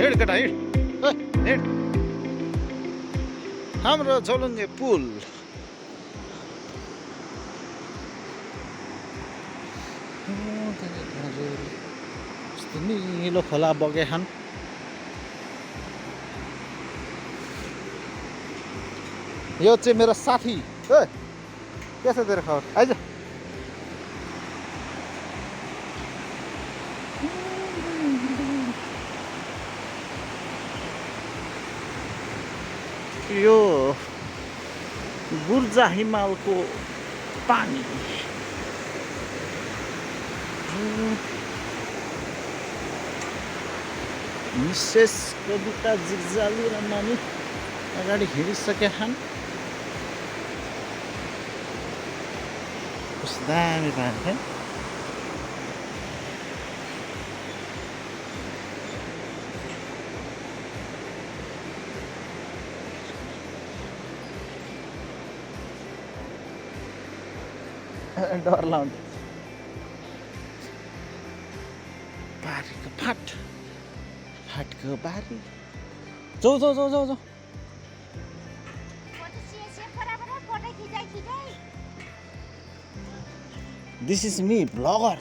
हिँड केटा हिँड हिँड हाम्रो झोलुङ्गे पुल निलो खोला बगेखान यो चाहिँ मेरो साथी के छ तेरो खबर आइज यो गुर्जा हिमालको पानी मिसेस कविता जिग्जाली र नानी अगाडि हिँडिसके छन् कस्तो दामी पानी है डर लाउँछ बारीको फाटको बारी जाऊ जाऊ जाऊ जाऊ जाऊ दिस इज मी ब्लगर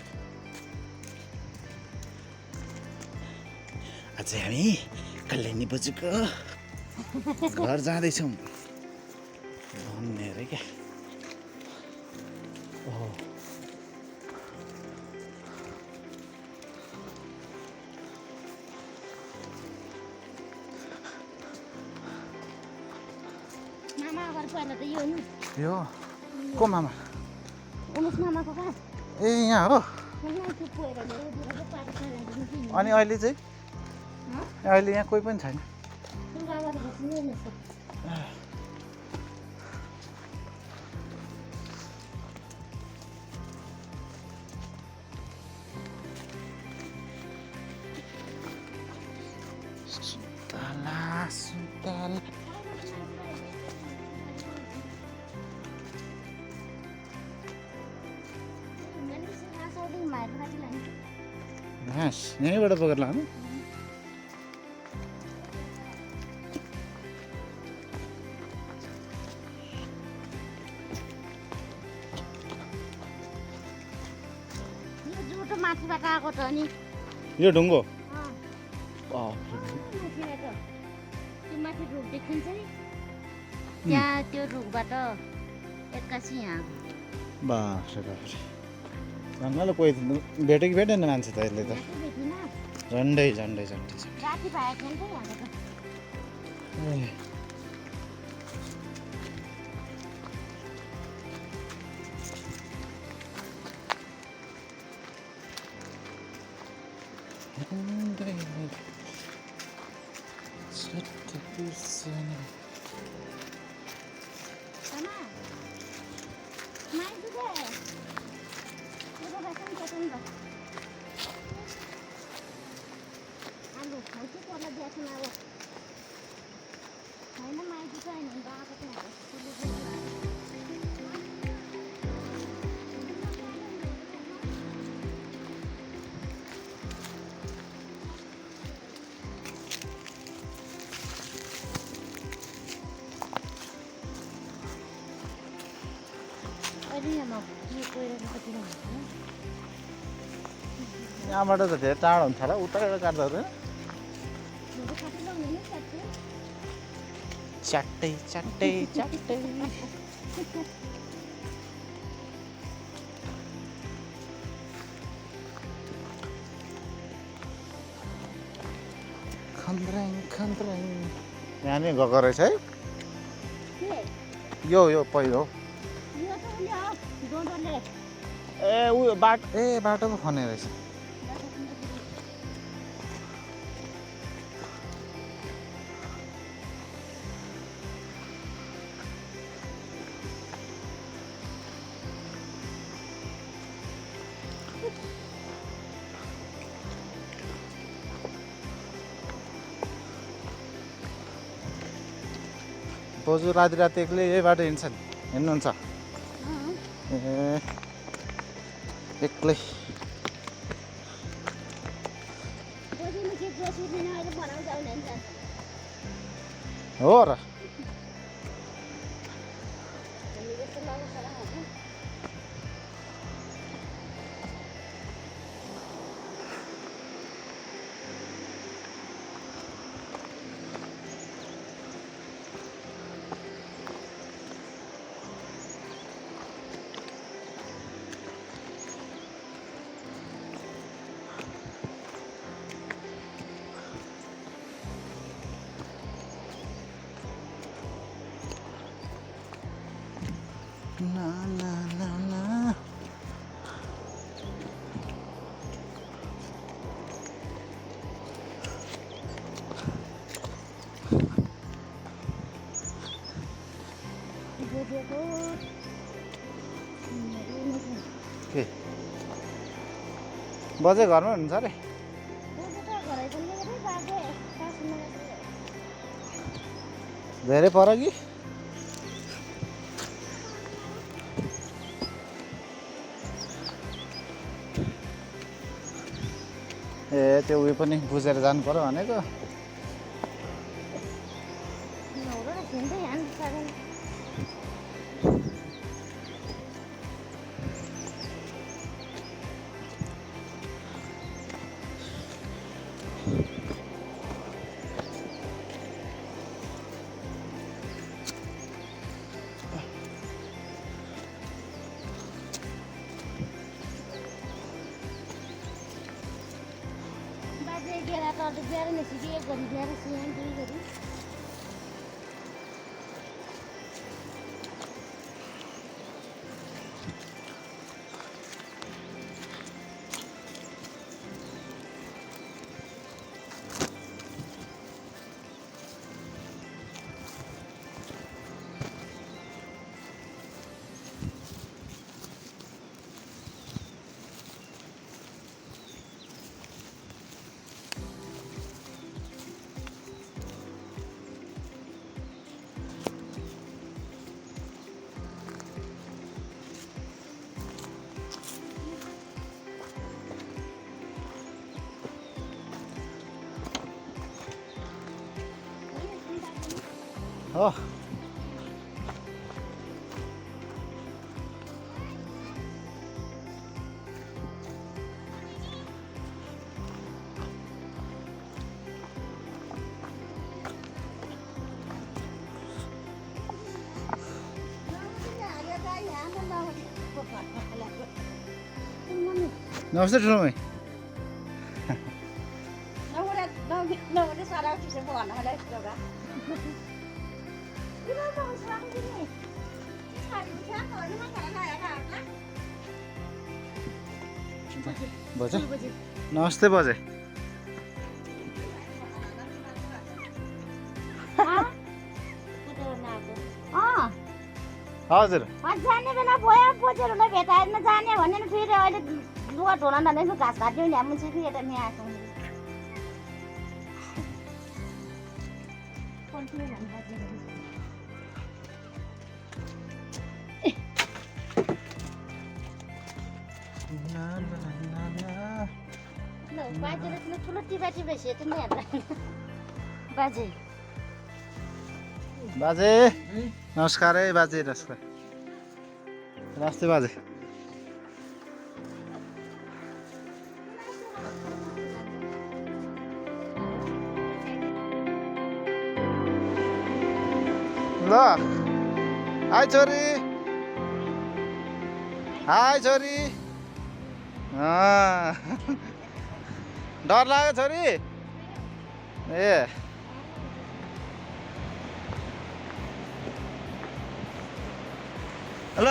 आज हामी कल्याणी बजुको घर जाँदैछौँ भन्ने अरे क्या यो को मामा ए यहाँ हो अनि अहिले चाहिँ अहिले यहाँ कोही पनि छैन सुन्तला यहीँबाट बोकेर लानु माथिबाट आएको त नि यो ढुङ्गो माथि रुख देखिन्छ नि त्यहाँ त्यो रुखबाट एक्कासी यहाँ बाफ्रे झन्डै कोही भेट्यो कि भेटेन मान्छे त यसले त झन्डै झन्डै झन्डै राति भएको नि त यहाँको त यहाँबाट त धेरै टाढो हुन्छ होला उता एउटा काट्दा हुँदैन च्याट्टै च्याट्टै च्याट्टै खन्द्राङ खन्द्राङ यहाँनिर गएको रहेछ है यो पहिलो ए उयो बाटो पो खने रहेछ बोजू राति राति एक्लै यही बाटो हिँड्छन् हिँड्नुहुन्छ ए एक्लै जोसिफिन अहिले बनाउँछ भने नि त हो र हामी जस्तो लगाउँछ र होइन ना ना ना ना जोजेको के बजे घरमा हुनुहुन्छ अरे जोजे त घरै पनि रे बाजे सासुमा धेरै पर कि ए त्यो उयो पनि बुझेर जानु पर्यो भनेको नौरो र खेल्दै हान सागन बाजे गेला त बिहार निस्कियो एक गरी बिहार सियान दुई गरी हो नमस्ते ठुलो मै बजे नमस्ते बजे हजुर जाने बेला बोया बोजेहरूलाई भेटाएर जाने भने नि फेरि अहिले लुगा ढोला नल्याएको घाँस काट्यो नि हामी चाहिँ यता नि आएको बाजेले ठुलो टिपा टिपा सेतो नि बाजे बाजे नमस्कार है बाजे नमस्कार नमस्ते बाजे ल हाई छोरी हाई छोरी डर लाग्यो छोरी ए ल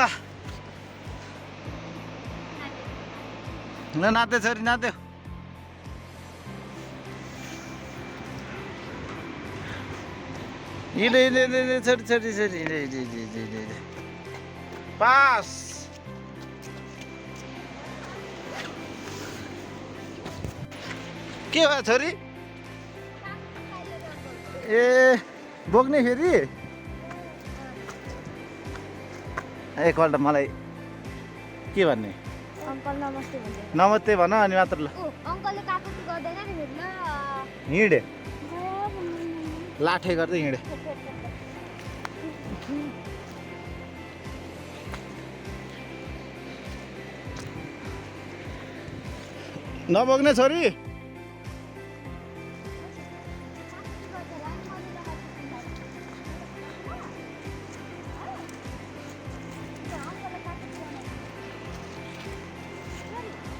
नाच्दै छोरी नाच्दै इले छोरी छोरी छोरी पास के भयो छोरी ए बोक्ने फेरि एकपल्ट मलाई के भन्ने अङ्कल नमस्ते भन्छ नमस्ते भन अनि मात्र ल अङ्कलले काकुति गर्दैन नि फेरि ल हिँडे लाठे गर्दै हिँडे नबोक्ने छोरी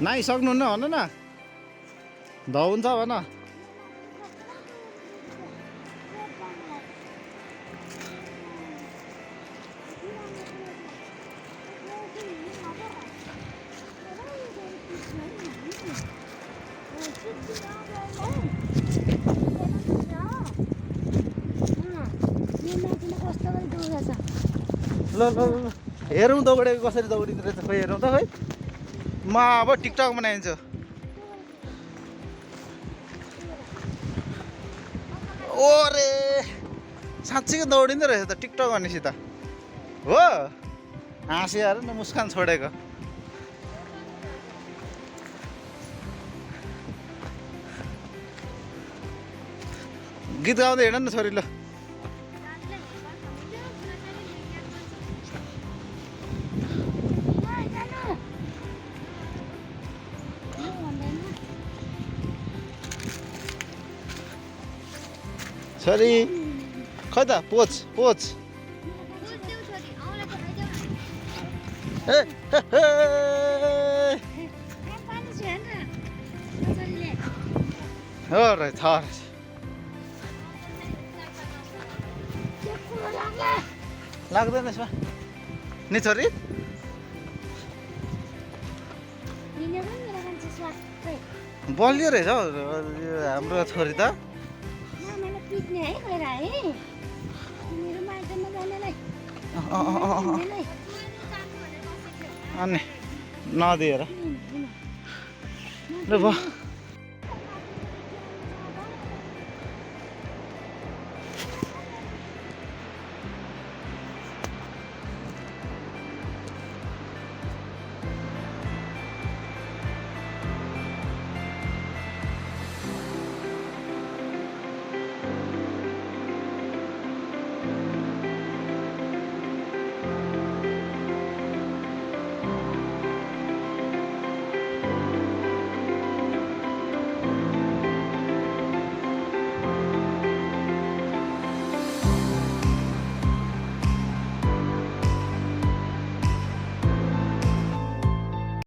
नाइ सक्नुहुन्न भन्नु न ध हुन्छ भन ल ल ल हेरौँ दौडेको कसरी दौडिँदो रहेछ खोइ हेरौँ त खोइ म अब टिकटक बनाइदिन्छु ओरे साँच्चीको दौडिँदो रहेछ त टिकटक भनेपछि त हो हाँसी आएर न मुस्कान छोडेको गीत गाउँदै हिँड न छोरी ल छोरी खै त पोच पोच हो रहेछ लाग्दैन यसमा नि छोरी बलियो रहेछ हौ हाम्रो छोरी त अनि नदिएर ल